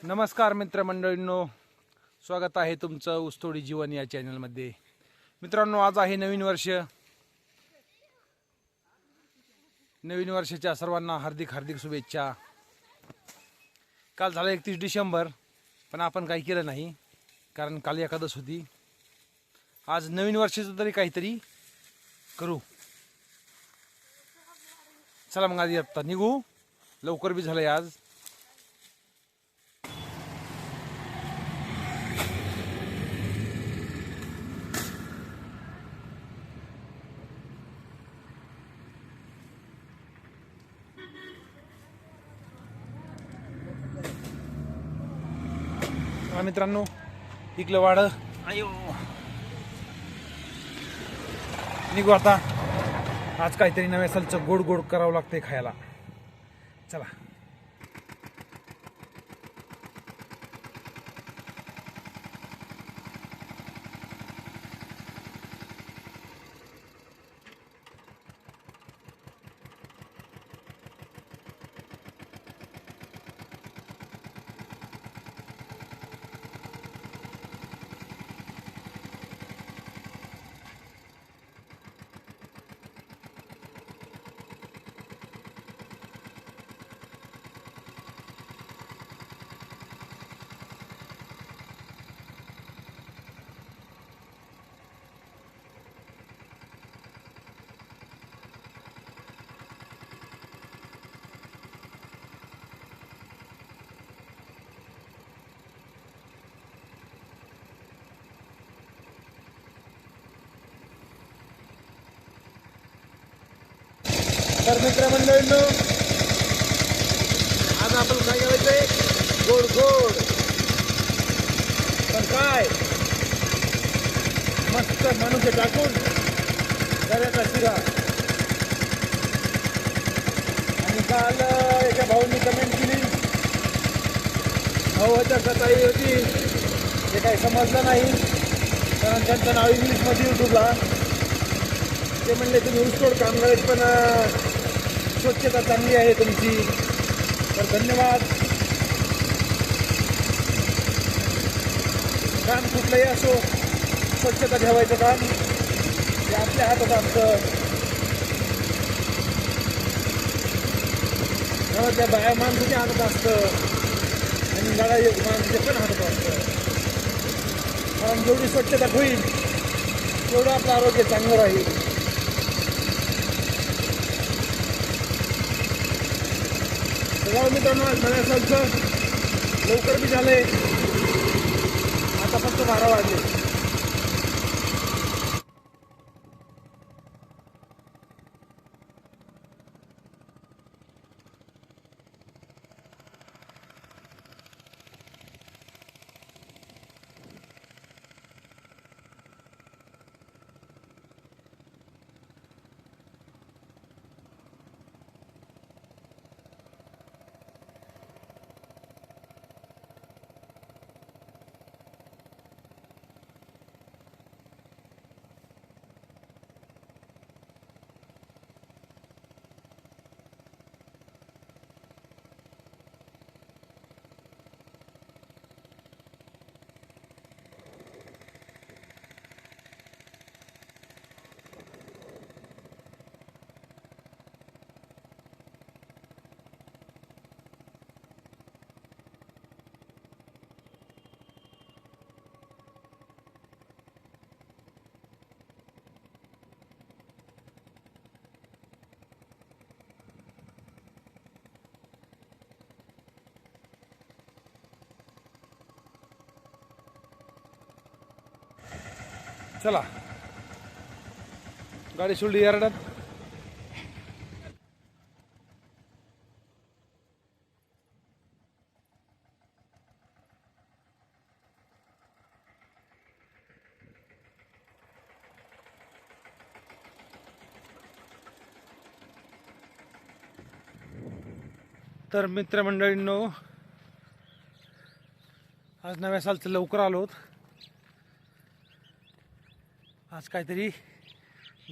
नमस्कार मित्रमंडळींनो, स्वागत आहे तुमचं ऊसतोडी जीवन या चॅनलमध्ये। मित्रांनो, आज आहे नवीन वर्ष। नवीन वर्षाच्या सर्वांना हार्दिक हार्दिक शुभेच्छा। काल झाला 31 डिसेंबर, पण आपण काही केलं नाही कारण काल एकादश होती। आज नवीन वर्षाचं तरी काहीतरी करू। चला मग आधी आता निघू, लवकर बी झालंय आज। मित्रांनो, इकलं वाढ आयो निघू आता। आज काहीतरी नव्या सालचं गोड गोड करावं लागतंय खायला। चला तर मित्रमंडळींनो, आज आपण काय करायचंय? गोड गोड। पण काय मस्त मनुके टाकून गऱ्याचा शिरा। आणि काल एका भाऊनी कमेंट केली, भाऊ ह्याच्या कथाही होती, ते काही समजलं नाही कारण त्यांचं नाव इंग्लिशमध्ये यूट्यूबला। ते म्हणले तुम्ही ऊसतोड कामगार, पण स्वच्छता चांगली आहे तुमची, तर धन्यवाद। काम कुठलंही असो, स्वच्छता ठेवायचं काम हे आपल्या हातात असतं। गावातल्या बाया माणसाच्या हातात असतं आणि गाडा माणसाच्या पण हातात असतं। कारण जेवढी स्वच्छता होईल तेवढं आपलं आरोग्य चांगलं राहील। मित्रांनो, आज नव्या सालचं लवकर बी झालंय, आता फक्त 12 वाजले। चला गाडी सोडली यार्डात। तर मित्रमंडळींनो, आज नव्या सालचं लवकर आलोत। आज काहीतरी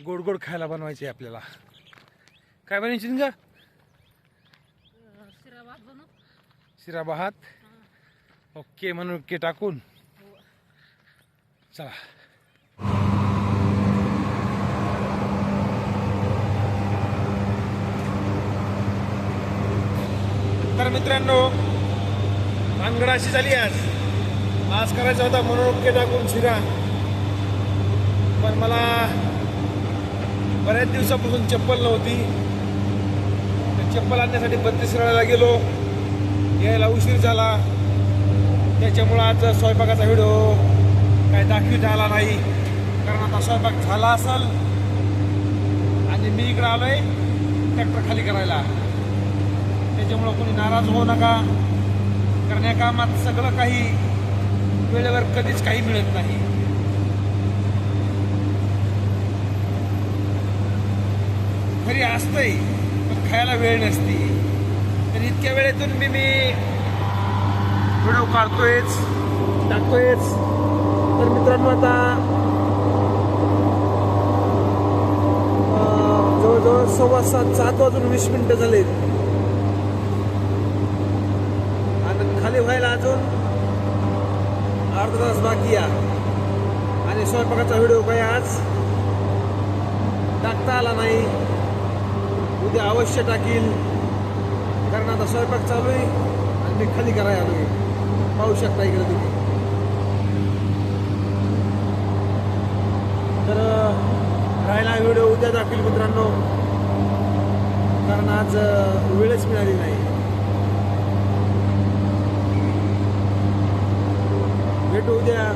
गोड गोड खायला बनवायचे आपल्याला। काय बनायचं का? शिरा भात बनव। शिरा भात ओके म्हणून ओके टाकून चला. तर मित्रांनो, भानगड अशी झाली आज करायचा होता म्हणून ओके टाकून शिरा, पण मला बऱ्याच दिवसापासून चप्पल नव्हती. तर चप्पल आणण्यासाठी 32 रोडला गेलो, यायला उशीर झाला. त्याच्यामुळं आज स्वयंपाकाचा व्हिडिओ काय दाखविता आला नाही, कारण आता स्वयंपाक झाला असेल आणि मी इकडं आलोय ट्रॅक्टर खाली करायला. त्याच्यामुळं कोणी नाराज होऊ नका, कारण या कामात सगळं काही वेळेवर कधीच काही मिळत नाही. खरी असतंय पण खायला वेळ नसती. तर इतक्या वेळेतून मी व्हिडिओ काढतोयच, टाकतोयच. तर मित्रांनो, आता जवळजवळ 7:15 झालेत आणि खाली व्हायला अजून अर्धा तास बाकी आहे. आणि स्वयंपाकाचा व्हिडिओ काही आज टाकता आला नाही, उद्या अवश्य टाकील, कारण आता स्वयंपाक चालू आहे आणि मी खाली करायला आलोय. पाहू शकता इकडे तुम्ही. तर राहिला व्हिडिओ उद्या दाखवील मित्रांनो, कारण आज वेळच मिळाली नाही. भेटू उद्या.